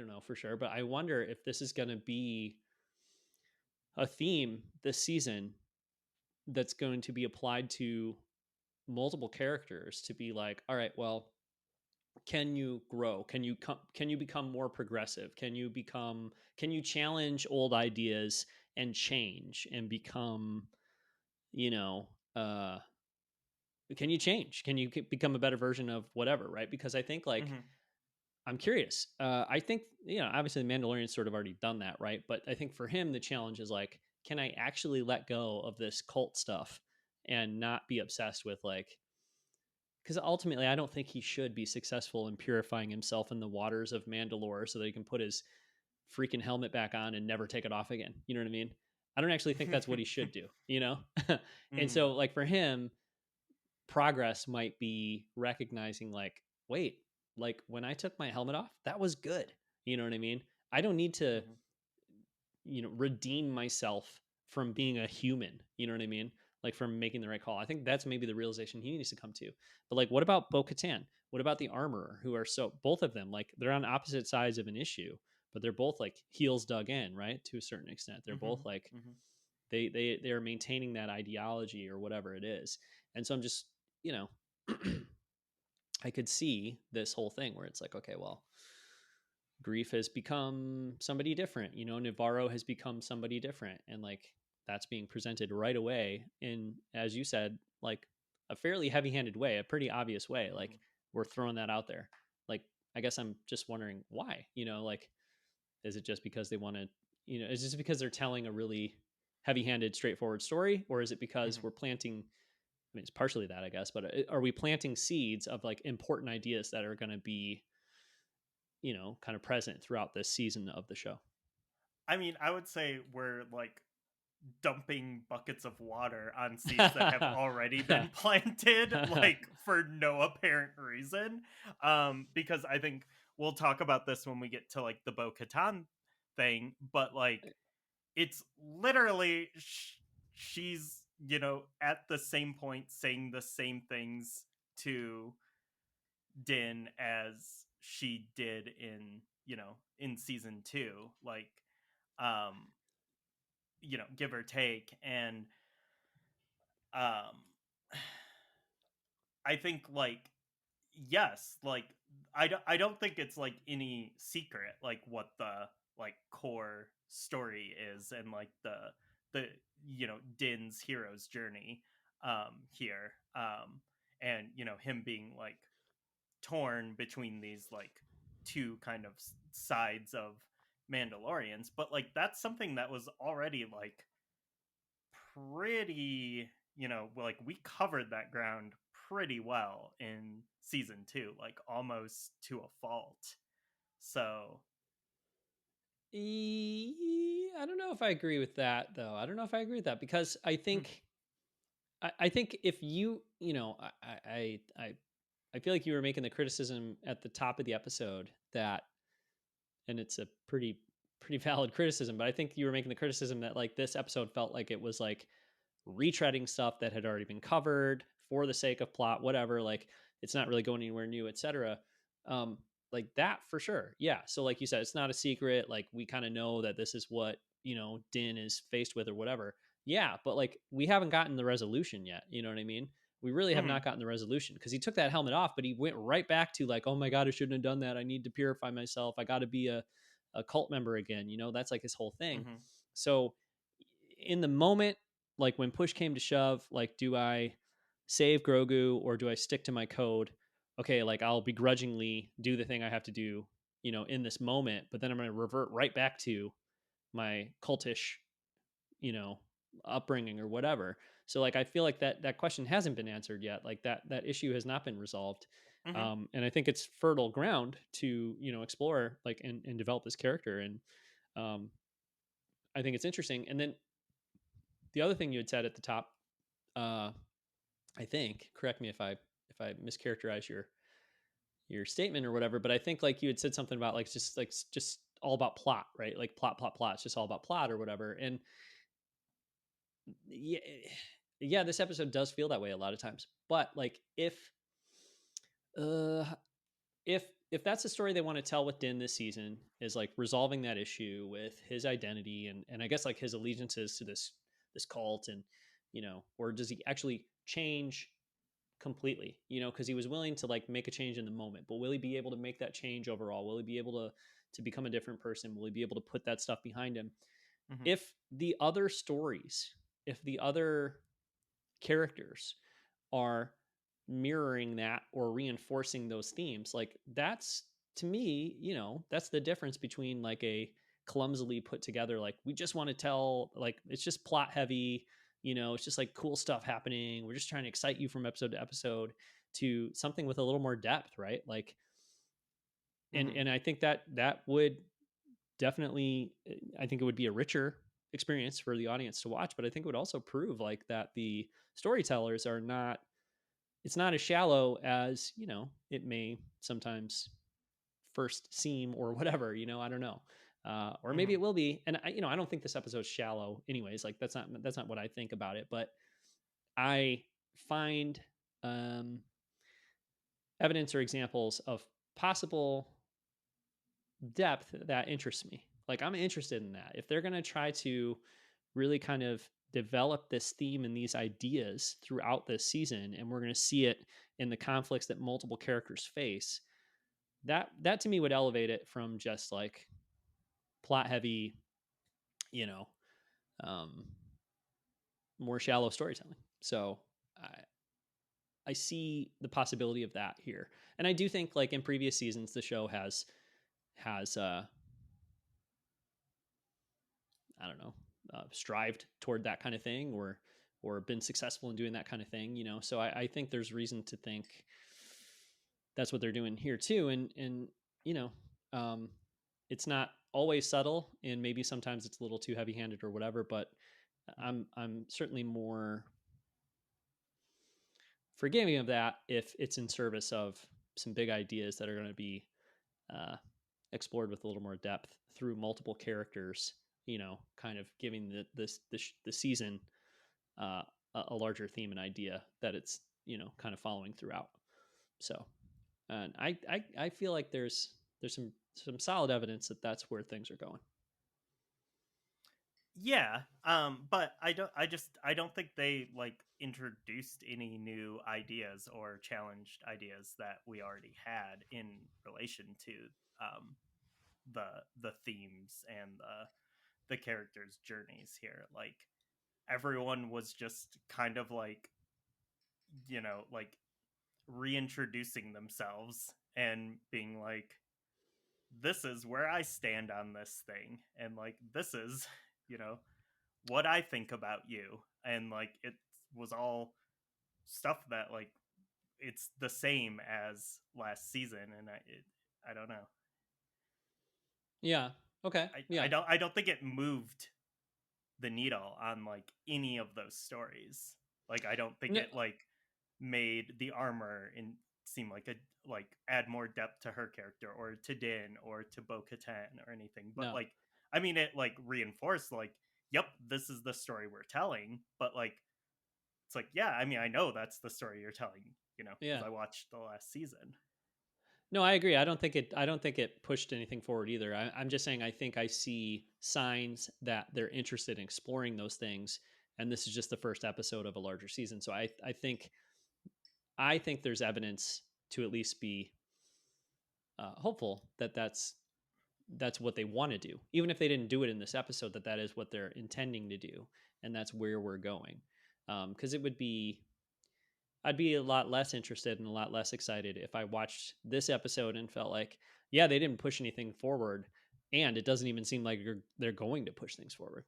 don't know for sure, but I wonder if this is going to be a theme this season that's going to be applied to multiple characters, to be like, all right, well, can you grow? Can you become more progressive? Can you challenge old ideas and change and become, you know, can you change? Can you become a better version of whatever, right? Because I think, like, Mm-hmm. I'm curious. I think, obviously the Mandalorian's sort of already done that, right? But I think for him, the challenge is like, can I actually let go of this cult stuff and not be obsessed with, like, because ultimately I don't think he should be successful in purifying himself in the waters of Mandalore so that he can put his freaking helmet back on and never take it off again. You know what I mean? I don't actually think that's what he should do, And Mm-hmm. so, like, for him, progress might be recognizing, like, wait, like, when I took my helmet off, that was good. You know what I mean? I don't need to, Mm-hmm. redeem myself from being a human. You know what I mean? Like, from making the right call. I think that's maybe the realization he needs to come to. But, like, what about Bo-Katan? What about the Armorer, who are both of them, like, they're on opposite sides of an issue, but they're both, like, heels dug in, right? To a certain extent. They're both, like, Mm-hmm. they are maintaining that ideology or whatever it is. And so I'm just, you know, I could see this whole thing where it's like, okay, well, Grief has become somebody different. Navarro has become somebody different, and, like, that's being presented right away in, as you said, like, a fairly heavy-handed way, a pretty obvious way. Mm-hmm. Like, we're throwing that out there. Like, I guess I'm just wondering why. Like, is it just because they want to? Is this because they're telling a really heavy-handed, straightforward story, or is it because Mm-hmm. we're planting? I mean, it's partially that, I guess, but are we planting seeds of, like, important ideas that are going to be, kind of present throughout this season of the show? I mean, I would say we're like dumping buckets of water on seeds that have already been planted, like, for no apparent reason. Because I think we'll talk about this when we get to, like, the Bo-Katan thing, but, like, it's literally she's, at the same point saying the same things to Din as she did in season 2, like, um give or take. And um I think, like, yes, like, I don't think it's, like, any secret, like, what the, like, core story is, and, like, the Din's hero's journey here, and him being, like, torn between these, like, two kind of sides of Mandalorians. But, like, that's something that was already, like, pretty, like, we covered that ground pretty well in season 2, like, almost to a fault. So, I don't know if I agree with that, though. I don't know if I agree with that, because I hmm, think I think if I feel like you were making the criticism at the top of the episode that, and it's a pretty valid criticism, but I think you were making the criticism that, like, this episode felt like it was, like, retreading stuff that had already been covered for the sake of plot, whatever. Like, it's not really going anywhere new, etc. Um, like that for sure. Yeah. So, like you said, it's not a secret. Like, we kind of know that this is what, Din is faced with or whatever. Yeah. But, like, we haven't gotten the resolution yet. You know what I mean? We really have hmm, not gotten the resolution, because he took that helmet off, but he went right back to, like, oh my God, I shouldn't have done that. I need to purify myself. I got to be a cult member again. That's like his whole thing. hmm, So, in the moment, like, when push came to shove, like, do I save Grogu or do I stick to my code? Okay, like, I'll begrudgingly do the thing I have to do, in this moment, but then I'm going to revert right back to my cultish, you know, upbringing or whatever. So, like, I feel like that question hasn't been answered yet. Like, that issue has not been resolved. hmm. And I think it's fertile ground to, explore, like, and develop this character. And um, I think it's interesting. And then the other thing you had said at the top, uh, I think, correct me if I mischaracterize your statement or whatever, but I think, like, you had said something about, like just all about plot, right? Like, plot. It's just all about plot or whatever. And yeah, yeah, this episode does feel that way a lot of times. But, like, uh if that's the story they want to tell with Din this season, is like resolving that issue with his identity and I guess like his allegiances to this cult, and or does he actually change completely, because he was willing to like make a change in the moment, but will he be able to make that change overall? Will he be able to become a different person? Will he be able to put that stuff behind him? Mm-hmm. If the other stories, if the other characters are mirroring that or reinforcing those themes, like that's, to me, that's the difference between like a clumsily put together, like we just want to tell, like it's just plot heavy, it's just like cool stuff happening, we're just trying to excite you from episode to episode, to something with a little more depth, right? Like, Mm-hmm. and I think that would definitely, I think it would be a richer experience for the audience to watch, but I think it would also prove like that the storytellers are not, it's not as shallow as it may sometimes first seem or whatever. I don't know, or maybe Mm-hmm. it will be. And I don't think this episode's shallow anyways, like that's not what I think about it, but I find um evidence or examples of possible depth that interests me. Like I'm interested in that. If they're going to try to really kind of develop this theme and these ideas throughout this season, and we're going to see it in the conflicts that multiple characters face, that to me would elevate it from just like plot heavy, you know, um, more shallow storytelling. So I see the possibility of that here, and I do think like in previous seasons the show has I don't know, strived toward that kind of thing, or been successful in doing that kind of thing. So I think there's reason to think that's what they're doing here too. And you know, um, it's not always subtle, and maybe sometimes it's a little too heavy handed or whatever. But I'm certainly more forgiving of that if it's in service of some big ideas that are going to be uh, explored with a little more depth through multiple characters. Kind of giving the season uh, a larger theme and idea that it's kind of following throughout. So, and I feel like there's some solid evidence that that's where things are going. Yeah, but I don't think they like introduced any new ideas or challenged ideas that we already had in relation to um the the themes and the characters' journeys here. Like everyone was just kind of like, like reintroducing themselves and being like, this is where I stand on this thing, and like this is, you know, what I think about you. And like it was all stuff that like it's the same as last season, and I don't know. Yeah. Okay. Yeah. I don't think it moved the needle on like any of those stories. Like I don't think No, it like made the armor and seem like a like add more depth to her character or to Din or to Bo-Katan or anything. But no. like I mean it like reinforced like, yep, this is the story we're telling. But like it's like, yeah, I mean I know that's the story you're telling, because Yeah. I watched the last season. No, I agree. I don't think it pushed anything forward either. I'm just saying I think I see signs that they're interested in exploring those things, and this is just the first episode of a larger season. So I think there's evidence to at least be hopeful that that's what they want to do, even if they didn't do it in this episode. That is what they're intending to do, and that's where we're going. Because I'd be a lot less interested and a lot less excited if I watched this episode and felt like, yeah, they didn't push anything forward, and it doesn't even seem like they're going to push things forward.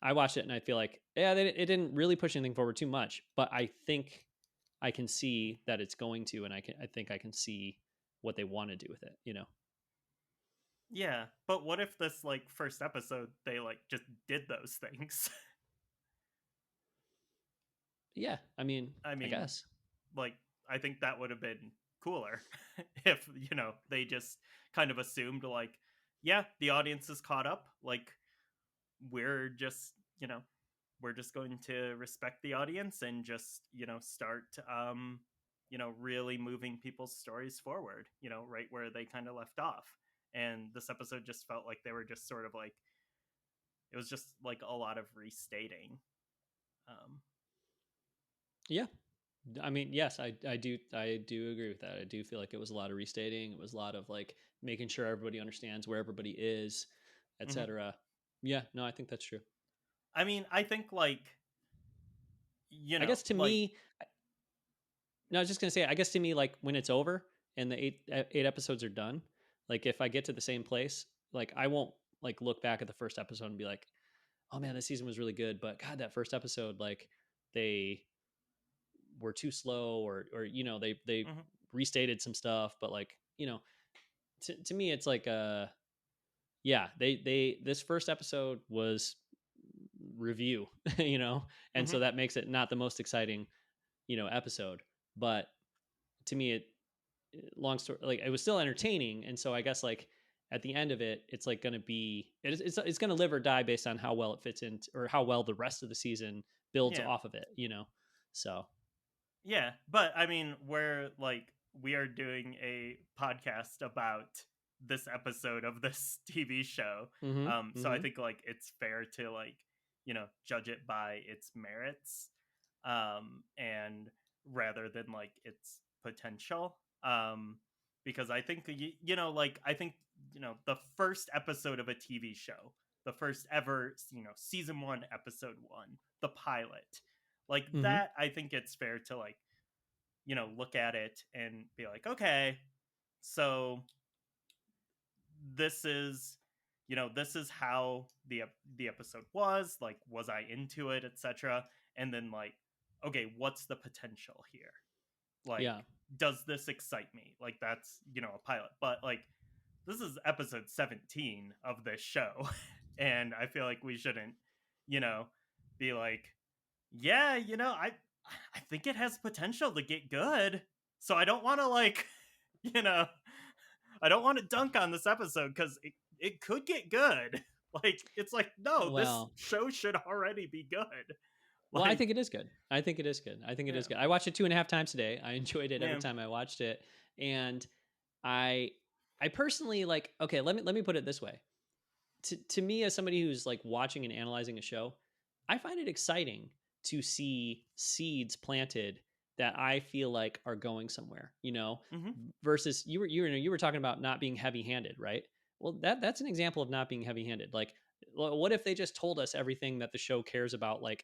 I watched it and I feel like, yeah, it didn't really push anything forward too much, but I think I can see that it's going to, and I think I can see what they want to do with it. Yeah, but what if this like first episode they like just did those things? Yeah, I mean, I I mean, guess. like I think that would have been cooler if, they just kind of assumed like, yeah, the audience is caught up, like we're just, we're just going to respect the audience and just, start really moving people's stories forward, right where they kind of left off. And this episode just felt like they were just sort of like, it was just like a lot of restating. Yeah. I mean, yes, I do agree with that. I do feel like it was a lot of restating. It was a lot of like making sure everybody understands where everybody is, Mhm. etc. Yeah, no, I think that's true. I mean, I think like, I guess to like, me, no, I was just gonna say, I guess to me, like when it's over and the eight episodes are done, like if I get to the same place, like I won't like look back at the first episode and be like, oh man, this season was really good, but God, that first episode, like they were too slow, or they mhm. restated some stuff, but like to me, it's like yeah, they this first episode was review, and Mhm. so that makes it not the most exciting episode, but to me it long story, like it was still entertaining, and so I guess like at the end of it, it's like going to be it's going to live or die based on how well it fits in, or how well the rest of the season builds Yeah. off of it, so Yeah, but I mean, we are doing a podcast about this episode of this TV show. mm-hmm, So I mm-hmm, think like it's fair to like, judge it by its merits, and rather than like its potential. Because I think like I think, the first episode of a TV show, the first ever, season 1, episode 1, the pilot, like mm-hmm. that, I think it's fair to like, look at it and be like, okay, so this is, this is how the episode was I into it, etc. And then like, okay, what's the potential here? Like, Yeah, does this excite me? Like, that's, a pilot. But like, this is episode 17 of this show. And I feel like we shouldn't, you know, be like, yeah, I think it has potential to get good. So I don't want to like, you know, I don't want to dunk on this episode because it could get good. Like, it's like, no, this well, show should already be good. I Like, think it is good. I think it is good. I think it yeah, is good. I watched it 2.5 times today. I enjoyed it every yeah, time I watched it, and I I personally like. Okay, let me put it this way. To me, as somebody who's like watching and analyzing a show, I find it exciting to see seeds planted that I feel like are going somewhere. mm-hmm, Versus you were talking about not being heavy handed, right? Well, that's an example of not being heavy handed. Like, what if they just told us everything that the show cares about, like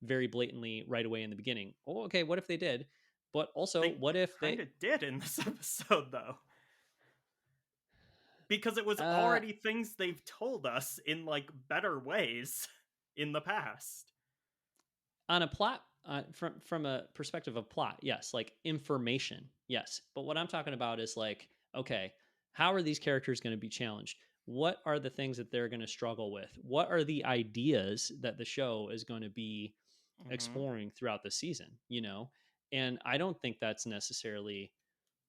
very blatantly right away in the beginning? Oh, okay. What if they did? But also, they what if kind they? of did in this episode though, because it was Uh, already things they've told us in like better ways in the past. on a plot, from a perspective of plot, yes, like information, yes, but what I'm talking about is like, okay, how are these characters going to be challenged? What are the things that they're going to struggle with? What are the ideas that the show is going to be Mm-hmm. exploring throughout the season, and I don't think that's necessarily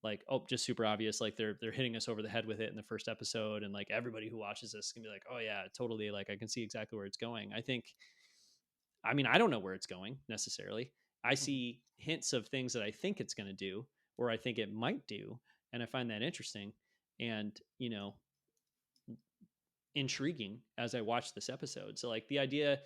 like, oh, just super obvious, like they're hitting us over the head with it in the first episode, and like everybody who watches this can be like, oh yeah, totally, like I can see exactly where it's going. I mean, I don't know where it's going necessarily. I Mm-hmm. see hints of things that I think it's going to do, or I think it might do, and I find that interesting and, intriguing as I watch this episode. So, like the idea,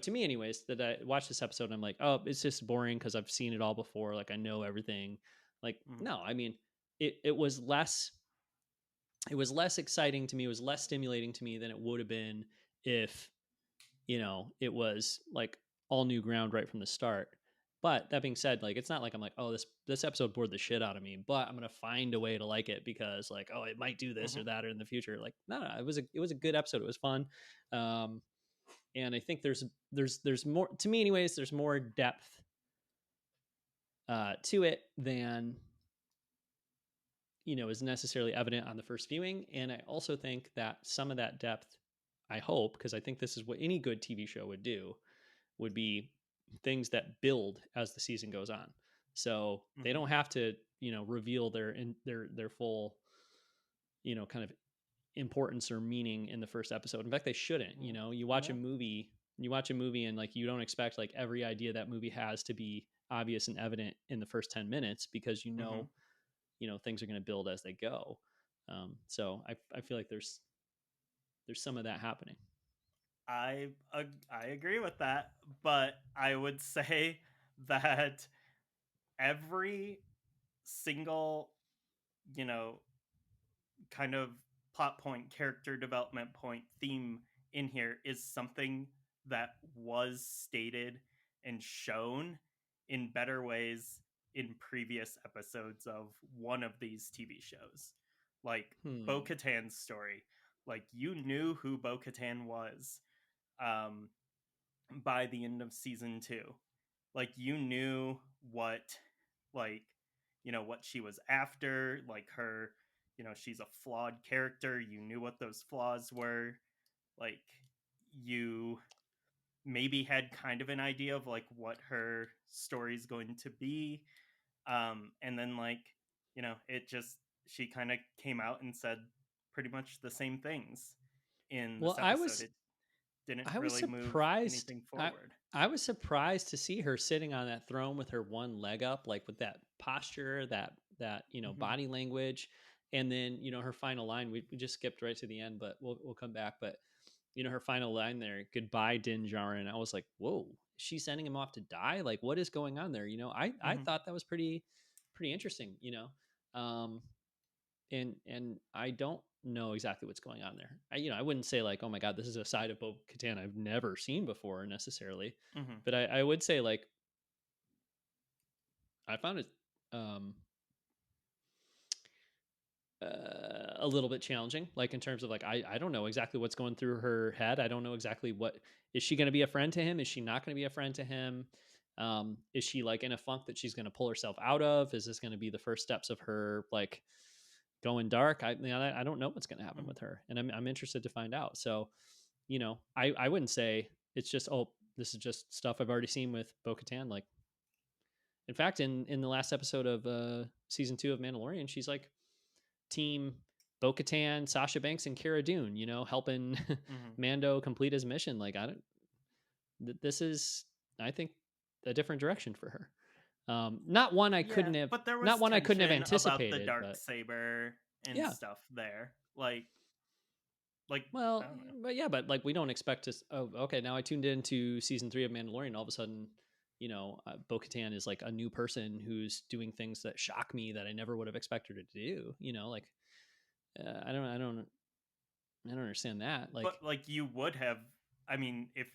to me, anyways, that I watch this episode and I'm like, oh, it's just boring because I've seen it all before. Like I know everything. Like, Mm-hmm. no, I mean, it was less exciting to me. It was less stimulating to me than it would have been if it was like all new ground right from the start. But that being said, like it's not like I'm like, oh, this episode bored the shit out of me, but I'm gonna find a way to like it because like, oh, it might do this Mm-hmm. or that or in the future. Like, no, it was a good episode. It was fun, um, and I think there's more to me, anyways. There's more depth to it than is necessarily evident on the first viewing, and I also think that some of that depth, I hope, because I think this is what any good TV show would do, would be things that build as the season goes on. So they Mm-hmm. don't have to, reveal their full, kind of importance or meaning in the first episode. In fact, they shouldn't. You Mm-hmm. watch a Yeah. movie, and like you don't expect like every idea that movie has to be obvious and evident in the first 10 minutes because Hmm. things are going to build as they go. So I feel like there's some of that happening. I agree with that, but I would say that every single, you know, kind of plot point, character development point, theme in here is something that was stated and shown in better ways in previous episodes of one of these TV shows. Like Bo Hmm. Katan's story. Like you knew who Bo Katan was um, by the end of season 2. Like you knew what, like, what she was after, like her, she's a flawed character. You knew what those flaws were. Like you maybe had kind of an idea of like what her story's going to be. And then like, it just she kind of came out and said pretty much the same things in this Well, episode. It didn't I was really move surprised. anything I forward. I was surprised to see her sitting on that throne with her one leg up, like with that posture, that Hmm. body language, and then her final line. We just skipped right to the end, but we'll come back. But her final line there, "Goodbye, Din Djarin." I was like, whoa, is she sending him off to die? Like, what is going on there? I Hmm. thought that was pretty interesting. Um, and I don't know exactly what's going on there. I wouldn't say like, oh my god, this is a side of Bo Katan I've never seen before necessarily, Hmm. but I would say like I found it um, a little bit challenging, like in terms of like I don't know exactly what's going through her head. I don't know exactly what is she going to be a friend to him? Is she not going to be a friend to him? Is she like in a funk that she's going to pull herself out of? Is this going to be the first steps of her like going dark? I don't know what's going to happen Hmm. with her, and I'm interested to find out. So, I wouldn't say it's just, oh, this is just stuff I've already seen with Bo Katan. Like, in fact, in the last episode of season 2 of Mandalorian, she's like team Bo Katan, Sasha Banks, and Cara Dune. Helping Hmm. Mando complete his mission. Like, I don't. This is, I think, a different direction for her. Not one I Yeah, couldn't have, but there not was one I couldn't have tension about the anticipated, dark but saber and yeah. stuff there. Like I Well, don't know. but yeah, but like we don't expect to. Oh, okay. Now I tuned into season 3 of Mandalorian. All of a sudden, Bo Katan is like a new person who's doing things that shock me that I never would have expected her to do. Like I don't understand that. But Like, like you would have, I mean, if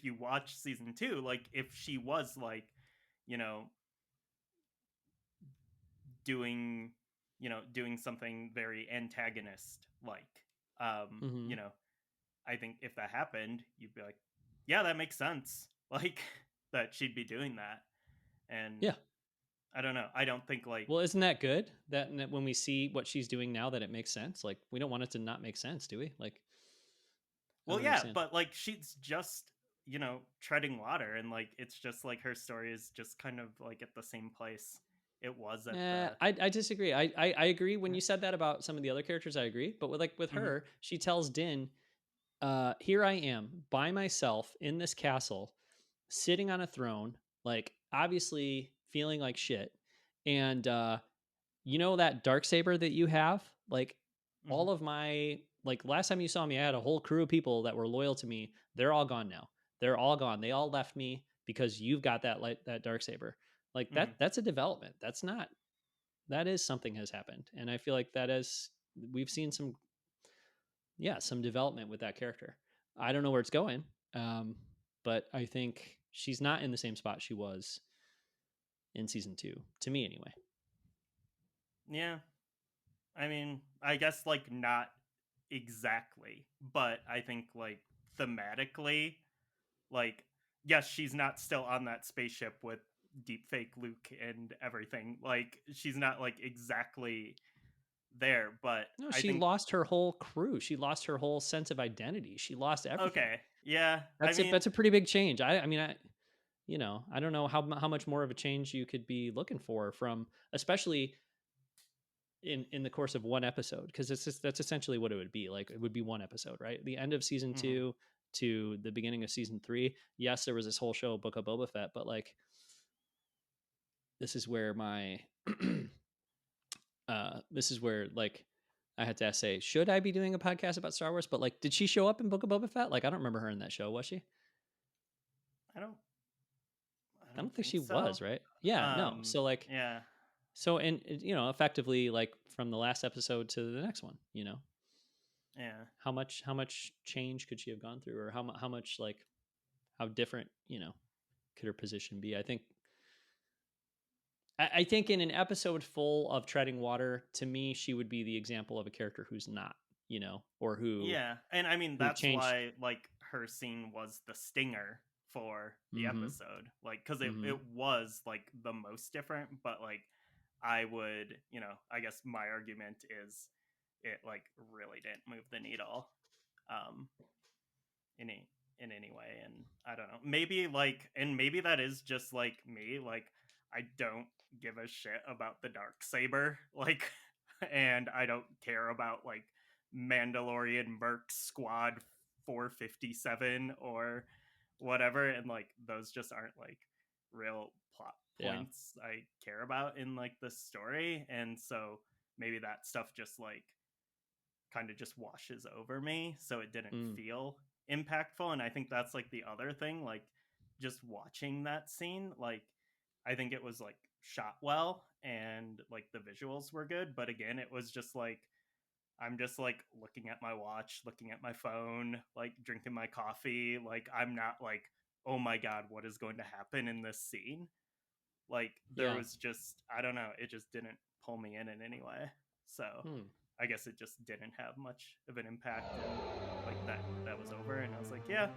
you watch season 2, like if she was like, you know, doing doing something very antagonist like, mm-hmm. I think if that happened, you'd be like, yeah, that makes sense. Like that she'd be doing that. And Yeah. I don't know. I don't think like, Well, isn't that good that when we see what she's doing now, that it makes sense? Like, we don't want it to not make sense, do we? Like, I well, don't yeah, understand. but like she's just, treading water, and like it's just like her story is just kind of like at the same place it was at the. I disagree. I agree when you said that about some of the other characters. I agree, but with Mm-hmm. her, she tells Din, here I am by myself in this castle, sitting on a throne, like obviously feeling like shit. And that dark saber that you have, like Mm-hmm. all of my like last time you saw me, I had a whole crew of people that were loyal to me. They're all gone now. They're all gone. They all left me because you've got that dark saber. Like Mm-hmm. that's a development. That is something has happened. And I feel like that is we've seen some development with that character. I don't know where it's going, um, but I think she's not in the same spot she was in season 2, to me anyway. Yeah, I mean, I guess like not exactly, but I think like thematically, like yes, she's not still on that spaceship with deepfake Luke and everything. Like she's not like exactly there, but No, I she think lost her whole crew. She lost her whole sense of identity. She lost everything. okay, yeah. I That's mean, a pretty big change. I mean, I don't know how much more of a change you could be looking for from, especially in the course of one episode, because that's essentially what it would be. Like, it would be one episode, right? The end of season mhm. 2 to the beginning of season 3. Yes, there was this whole show, Book of Boba Fett, but like this is where my this is where like I had to say, should I be doing a podcast about Star Wars? But like, did she show up in Book of Boba Fett? Like, I don't remember her in that show. Was she? I don't I I don't don't think think she so. was, right? Yeah, no. So like, Yeah. so and effectively, like from the last episode to the next one, Yeah. how much change could she have gone through, or how much like how different could her position be? I think in an episode full of treading water, to me, she would be the example of a character who's not, or who Yeah. And I mean who that's changed. why like her scene was the stinger for the Mm-hmm. episode. Like cuz Mm-hmm. it was like the most different, but like I would, I guess my argument is it like really didn't move the needle. Um in any way, and I don't know, maybe like, and maybe that is just like me, like I don't give a shit about the dark saber, like and I don't care about like Mandalorian Merc Squad 457 or whatever, and like those just aren't like real plot Yeah. points I care about in like the story, and so maybe that stuff just like kind of just washes over me, so it didn't Mm. feel impactful. And I think that's like the other thing, like just watching that scene, like I think it was like shot well and like the visuals were good, but again it was just like I'm just like looking at my watch, looking at my phone, like drinking my coffee, like I'm not like, oh my god, what is going to happen in this scene. Like there Yeah. was just, I don't know, it just didn't pull me in any way. So Hmm. I guess it just didn't have much of an impact, and like that was over, and I was like, yeah,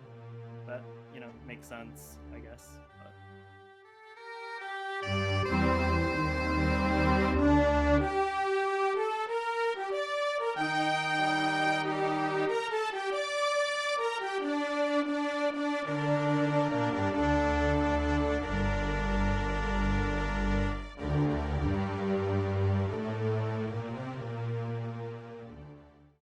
that makes sense, I guess.